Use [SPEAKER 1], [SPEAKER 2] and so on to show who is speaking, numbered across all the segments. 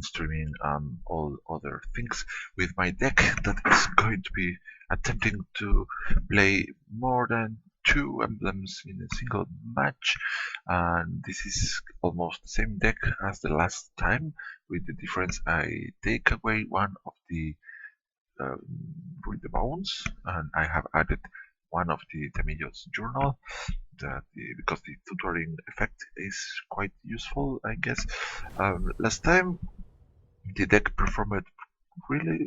[SPEAKER 1] streaming and all other things with my deck that is going to be attempting to play more than 2 emblems in a single match. And this is almost the same deck as the last time, with the difference I take away one of the with the bones, and I have added one of the Tamillo's journal because the tutoring effect is quite useful, I guess. Last time the deck performed really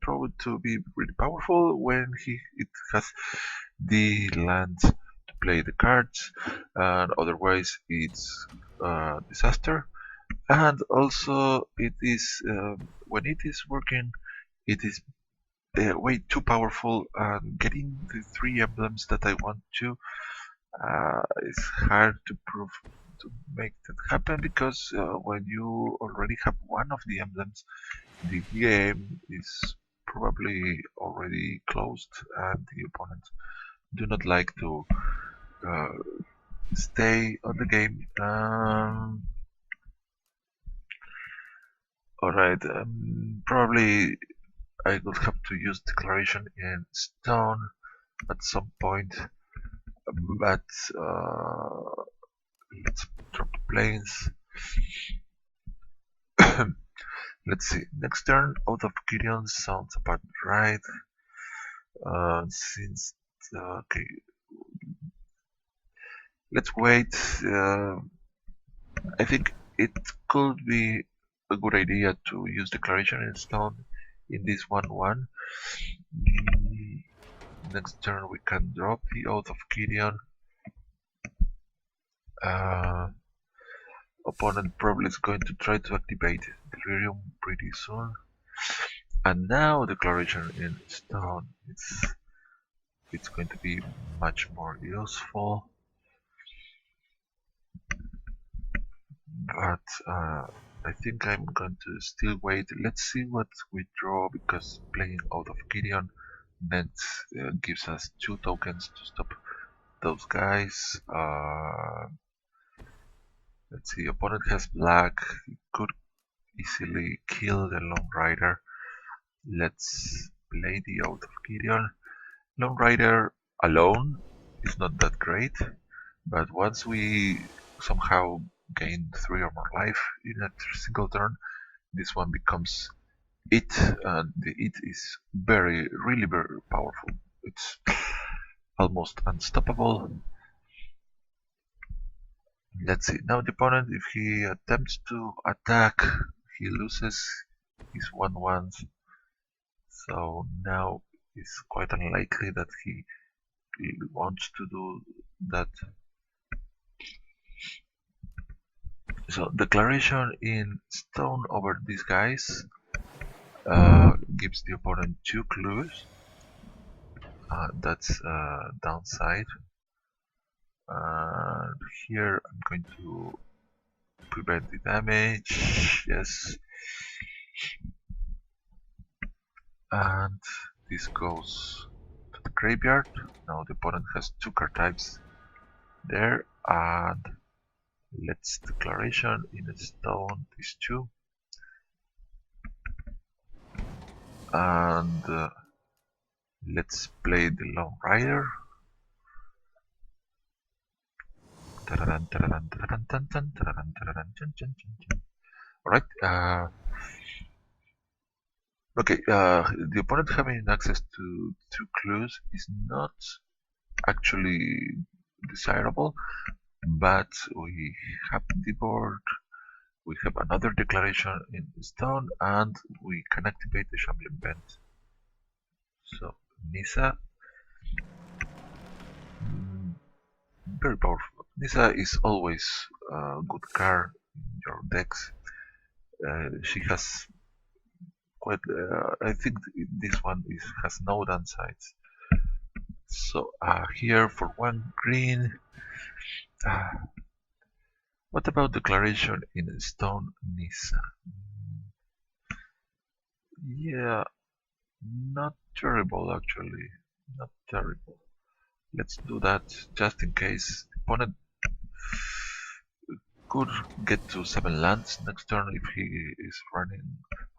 [SPEAKER 1] proved to be really powerful when it has the land to play the cards, and otherwise it's a disaster. And also it is when it is working, it is way too powerful, and getting the 3 emblems that I want to is hard to prove to make that happen, because when you already have one of the emblems, the game is probably already closed, and the opponents do not like to uh, stay on the game. Alright, probably I would have to use declaration in stone at some point, but let's drop the planes. Let's see. Next turn, out of Gideon sounds about right. Since okay, let's wait. I think it could be a good idea to use declaration in stone in this 1-1. Next turn we can drop the Oath of Gideon. Opponent probably is going to try to activate Delirium pretty soon. And now declaration in stone, it's going to be much more useful. But I think I'm going to still wait. Let's see what we draw, because playing out of Gideon that gives us 2 tokens to stop those guys. Let's see, opponent has black, he could easily kill the Lone Rider. Let's play the Oath of Gideon. Lone Rider alone is not that great, but once we somehow gain 3 or more life in a single turn, this one becomes it, and the it is really very powerful. It's almost unstoppable. Let's see, now the opponent, if he attempts to attack, he loses his 1/1s, so now it's quite unlikely that he wants to do that. So declaration in stone over these guys gives the opponent 2 clues. That's downside. And here I'm going to prevent the damage. Yes. And this goes to the graveyard. Now the opponent has 2 card types there, and let's declaration in a stone these 2. And let's play the Lone Rider. Alright, okay, the opponent having access to 2 clues is not actually desirable, but we have the board, we have another declaration in stone, and we can activate the Shambling Bend. So, Nisa, very powerful. Nisa is always a good card in your decks. She has quite, I think this one has no downsides. So here for 1 green. What about declaration in stone, Nisa? Yeah, not terrible actually. Not terrible. Let's do that just in case the opponent could get to 7 lands next turn if he is running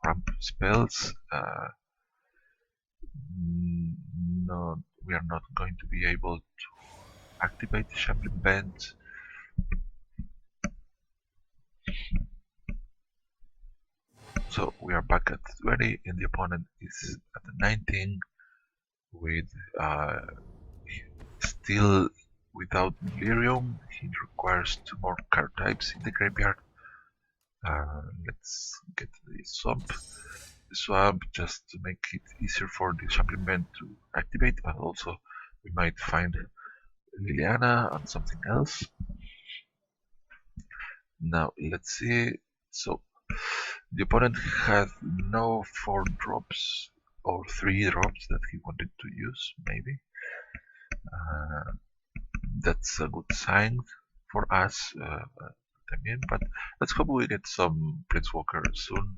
[SPEAKER 1] ramp spells. No, we are not going to be able to activate the Shambling Band. So we are back at 20 and the opponent is at 19 with still without Delirium. He requires 2 more card types in the graveyard. Let's get the swamp just to make it easier for the Shambling Band to activate, and also we might find Liliana and something else. Now let's see. So the opponent had no 4 drops or 3 drops that he wanted to use, maybe. That's a good sign for us, but let's hope we get some Planeswalker soon,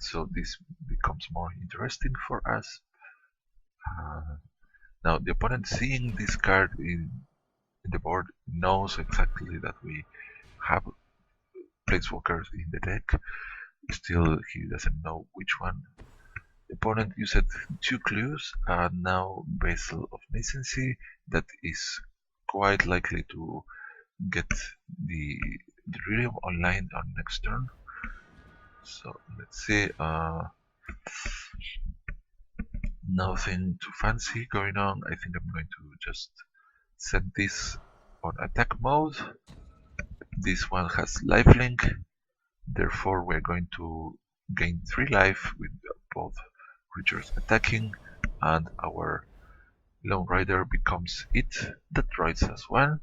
[SPEAKER 1] so this becomes more interesting for us. Now the opponent, seeing this card in the board, knows exactly that we have Planeswalkers in the deck. Still, he doesn't know which one. The opponent used 2 clues, and now Basil of Nascency, that is quite likely to get the Delirium online on next turn. So let's see. Nothing too fancy going on. I think I'm going to just set this on attack mode. This one has lifelink, therefore we're going to gain 3 life with both creatures attacking, and our Lone Rider becomes it that rides as well.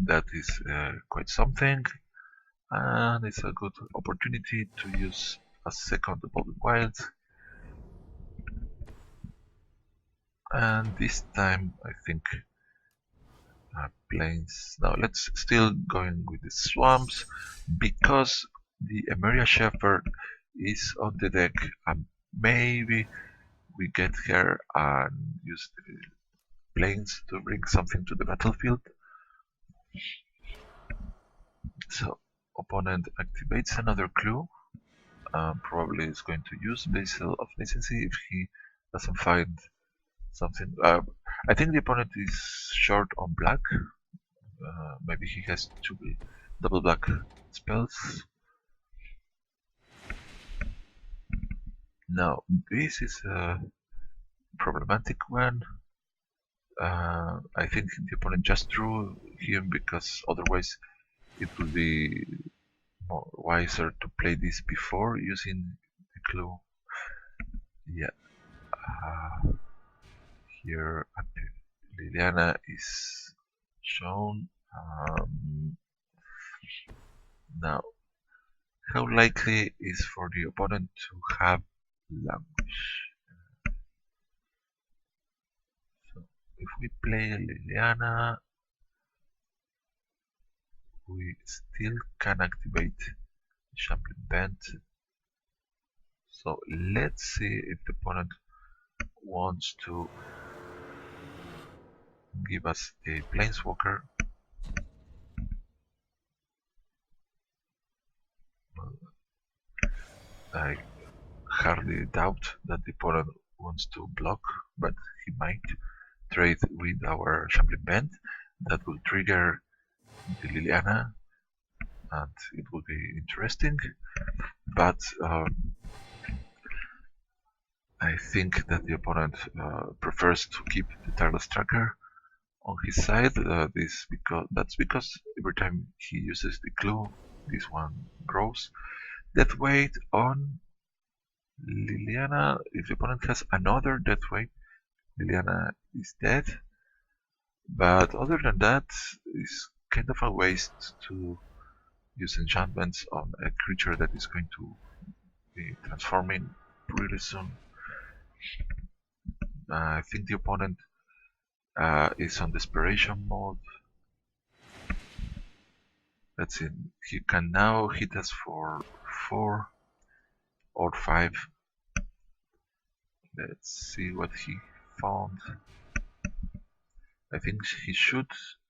[SPEAKER 1] That is quite something, and it's a good opportunity to use a second Evolving Wild. And this time I think plains. Now let's still going with the swamps, because the Emeria Shepherd is on the deck, and maybe we get her and use the plains to bring something to the battlefield. So opponent activates another clue. Probably is going to use Basil of Nascency if he doesn't find something. I think the opponent is short on black. Maybe he has 2 double black spells. Now this is a problematic one. I think the opponent just drew him because otherwise it would be more wiser to play this before using the clue. Yeah. Here Liliana is shown. Now, how likely is for the opponent to have Languish? So, if we play Liliana, we still can activate Shambling Band. So let's see if the opponent wants to give us a Planeswalker. I hardly doubt that the opponent wants to block, but he might trade with our Shambling Band. That will trigger the Liliana, and it will be interesting. But I think that the opponent prefers to keep the Tireless Tracker on his side. That's because every time he uses the clue, this one grows. Death weight on Liliana. If the opponent has another death weight, Liliana is dead. But other than that, it's kind of a waste to use enchantments on a creature that is going to be transforming pretty soon. I think the opponent is on desperation mode. Let's see, he can now hit us for 4 or 5. Let's see what he found. I think he should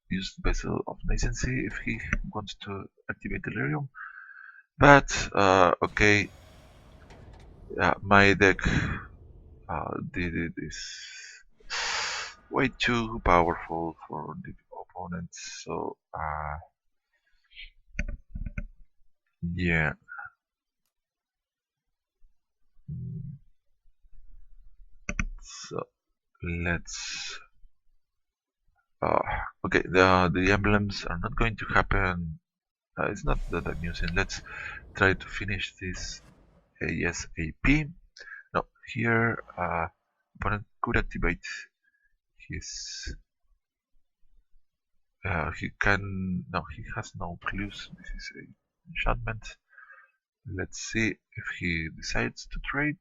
[SPEAKER 1] use Vessel of Nascency if he wants to activate Delirium. But okay, my deck did this way too powerful for the opponents. So yeah. Mm, So let's. Uh, okay, the emblems are not going to happen. It's not that amusing. Let's try to finish this ASAP. Now here, opponent could activate his. He can. No, he has no clues. This is a enchantment. Let's see if he decides to trade.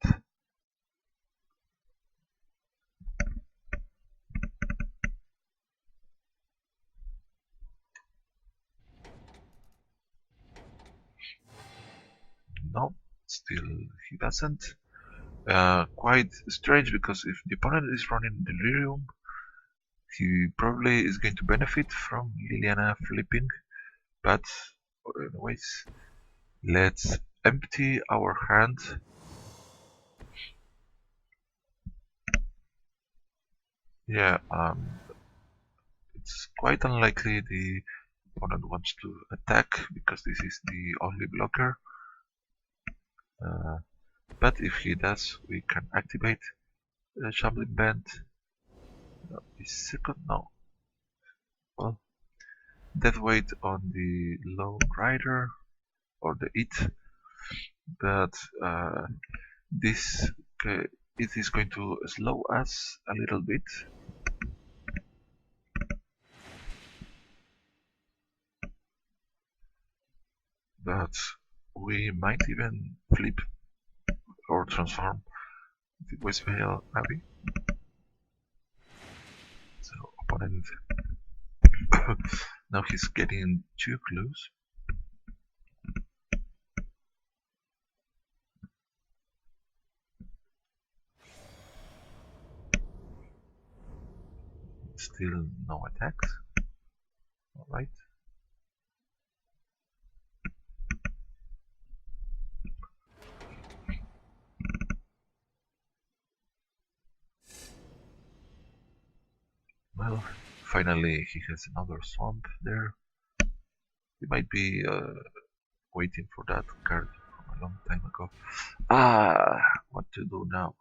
[SPEAKER 1] No, still he doesn't. Quite strange because if the opponent is running Delirium, he probably is going to benefit from Liliana flipping. But anyways, let's empty our hand. Yeah, it's quite unlikely the opponent wants to attack because this is the only blocker. Uh, but if he does, we can activate Shambling Band. The second, no. Well, death weight on the Lone Rider or the It, but this it is going to slow us a little bit. But we might even flip or transform the Westphal Abbey. So opponent now he's getting 2 clues. Still no attacks. Alright. Well, finally he has another swamp there. He might be waiting for that card from a long time ago. What to do now?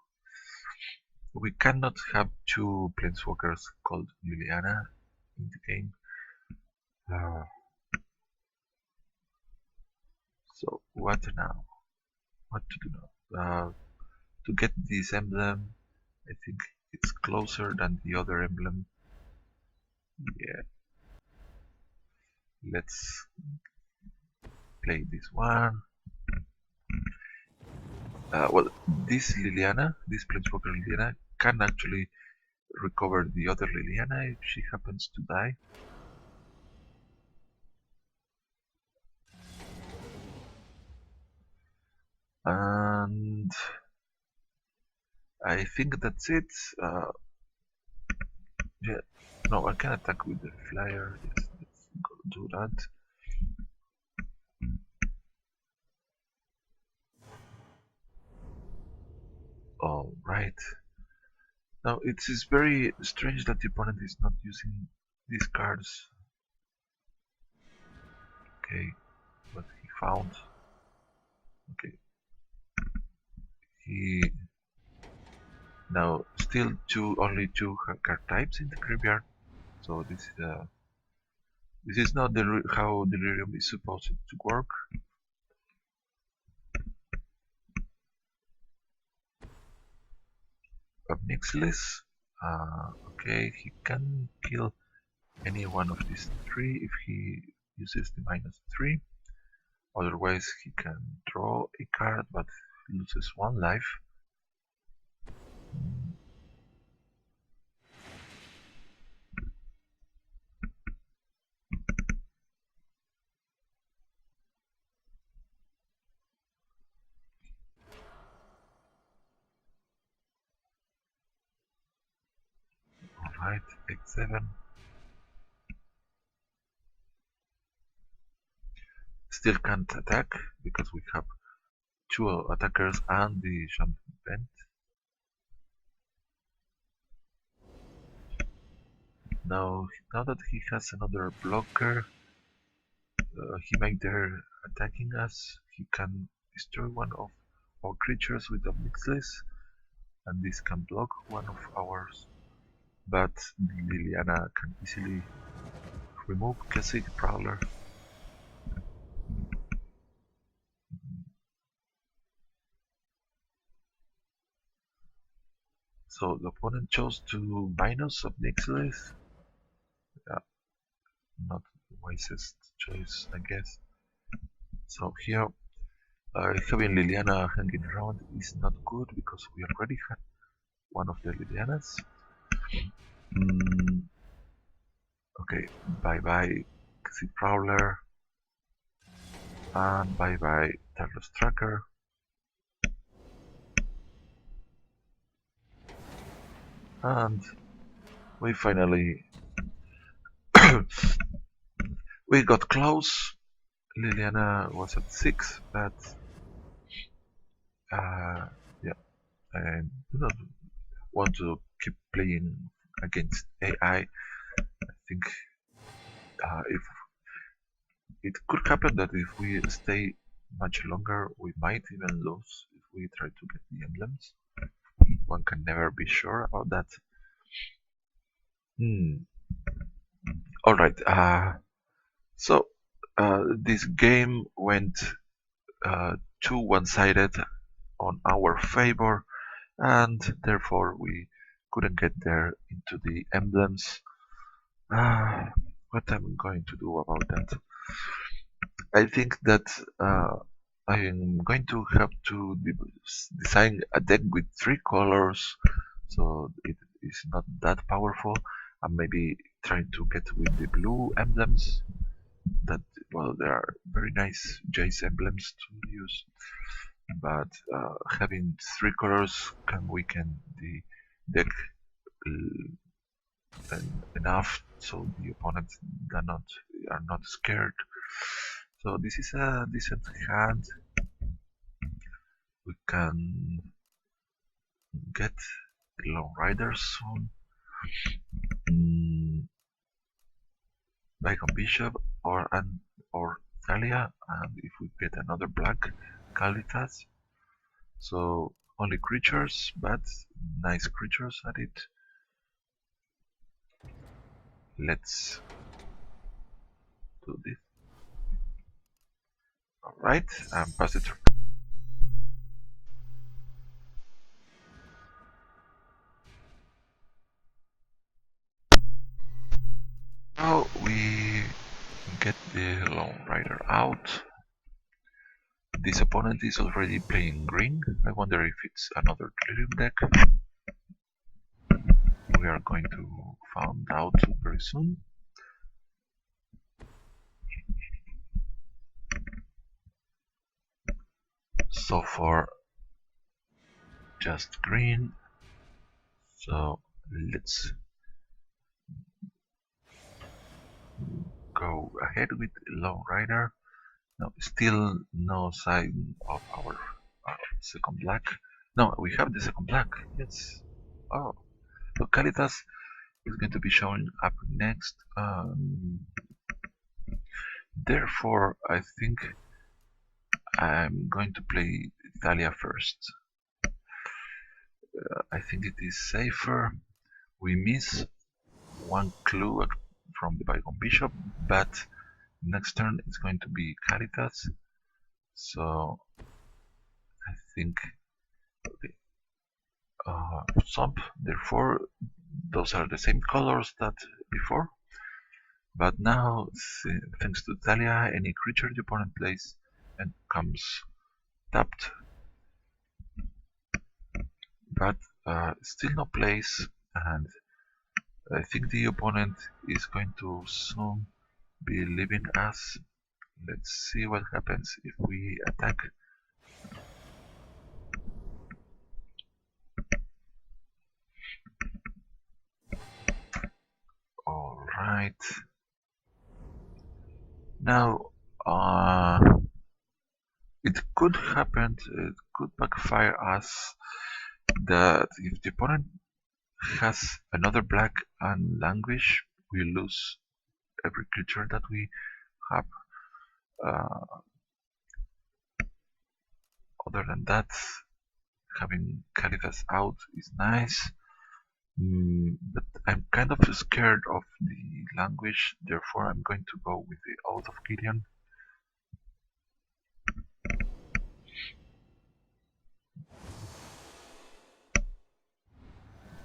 [SPEAKER 1] We cannot have 2 planeswalkers called Liliana in the game. So what now? What to do now? To get this emblem, I think it's closer than the other emblem. Yeah. Let's play this one. Well, this Liliana, this Planeswalker Liliana, can actually recover the other Liliana if she happens to die. And I think that's it. Yeah, no, I can attack with the flyer. Yes, let's go do that. All right. Now it is very strange that the opponent is not using these cards. Okay, what he found. Okay, he now still only two card types in the graveyard. So this is not how Delirium is supposed to work. Obnixilus. Okay, he can kill any one of these 3 if he uses the -3. Otherwise, he can draw a card but loses 1 life. Alright, X7. still can't attack because we have two attackers and the champion event. Now that he has another blocker, he might dare attacking us. He can destroy one of our creatures with a Mixless, and this can block one of ours. But Liliana can easily remove Classic Prowler. So the opponent chose to minus of Mixless. Yeah, not the wisest choice, I guess. So here, having Liliana hanging around is not good because we already had one of the Lilianas. Okay, bye bye Cassie Prowler, and bye bye Tarlos Tracker. And we finally we got close. Liliana was at 6, but yeah, I do not want to keep playing against AI. I think if it could happen that if we stay much longer, we might even lose if we try to get the emblems. One can never be sure about that. Alright, so this game went too one-sided on our favor, and therefore we couldn't get there into the emblems. What am I going to do about that? I think that I am going to have to design a deck with 3 colors, so it is not that powerful, and maybe trying to get with the blue emblems. That, well, they are very nice Jace emblems to use, but having 3 colors can weaken the deck enough so the opponents are not scared. So this is a decent hand. We can get the Lone Rider soon. Like a Bishop or Thalia, and if we get another black Kalitas. So only creatures, but nice creatures at it. Let's do this. Alright, and pass it through. Now we get the Lone Rider out. This opponent is already playing green. I wonder if it's another clearing deck. We are going to find out very soon. So far, just green. So let's go ahead with Lone Rider. No, still no sign of our second black. No, we have the second black. Yes. Oh, so Caritas is going to be showing up next. Therefore, I think I'm going to play Thalia first. I think it is safer. We miss one clue from the Bygone Bishop, but next turn it's going to be Caritas. So I think okay. Swamp, therefore those are the same colors that before. But now, thanks to Thalia, any creature the opponent plays and comes tapped. But still no place, and I think the opponent is going to soon be leaving us. Let's see what happens if we attack. Alright. Now, could happen, it could backfire us that if the opponent has another black and languish, we lose every creature that we have. Uh, Other than that, having Caritas out is nice. But I'm kind of scared of the language, therefore I'm going to go with the Oath of Gideon.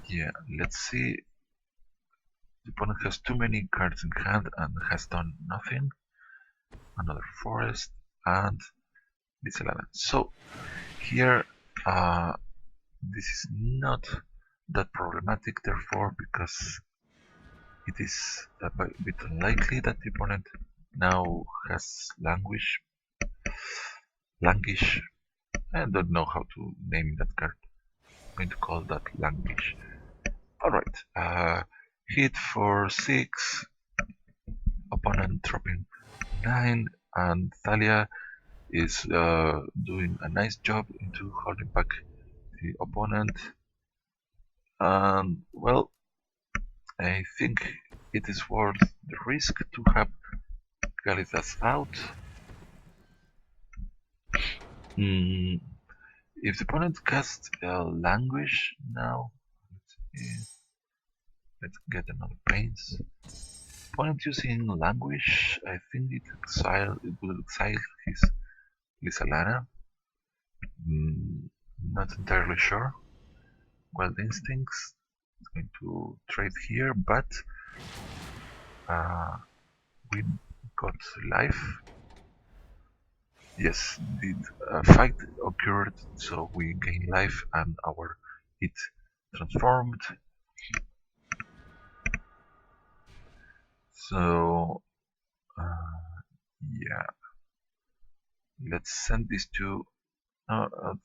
[SPEAKER 1] Yeah, let's see. The opponent has too many cards in hand and has done nothing. Another forest and this element. So here this is not that problematic, therefore, because it is a bit unlikely that the opponent now has languish. I don't know how to name that card. I'm going to call that languish. Alright, hit for 6, opponent dropping 9, and Thalia is doing a nice job into holding back the opponent. And well, I think it is worth the risk to have Galitas out. If the opponent casts Languish now, let's get another Pains. Opponent using Languish, I think it will exile his Lysalana. Not entirely sure. Wild Instincts is going to trade here, but we got life. Yes, the fight occurred, so we gain life and our hit transformed. So yeah, let's send this to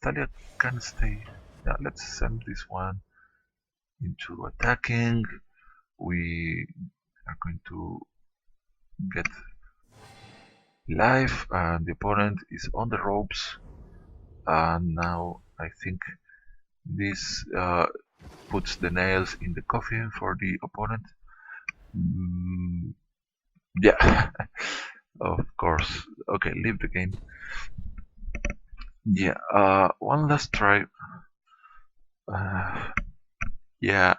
[SPEAKER 1] Talia can stay. Yeah, let's send this one into attacking. We are going to get life, and the opponent is on the ropes. And now I think this puts the nails in the coffin for the opponent. Yeah, of course. Okay, leave the game. Yeah, one last try. Yeah.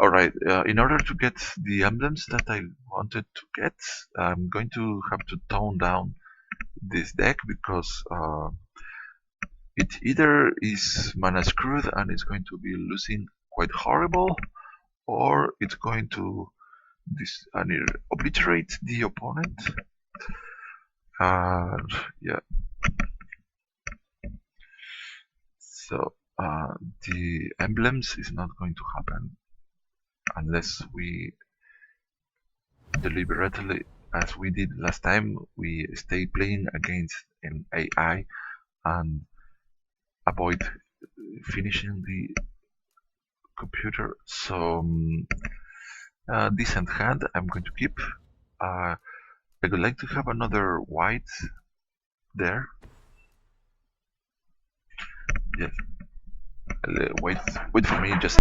[SPEAKER 1] Alright, in order to get the emblems that I wanted to get, I'm going to have to tone down this deck because it either is mana screwed and it's going to be losing quite horrible, or it's going to obliterate the opponent. Yeah. So the emblems is not going to happen unless we deliberately, as we did last time, we stay playing against an AI and avoid finishing the computer. So decent hand I'm going to keep. I would like to have another white there. Yes. Wait for me just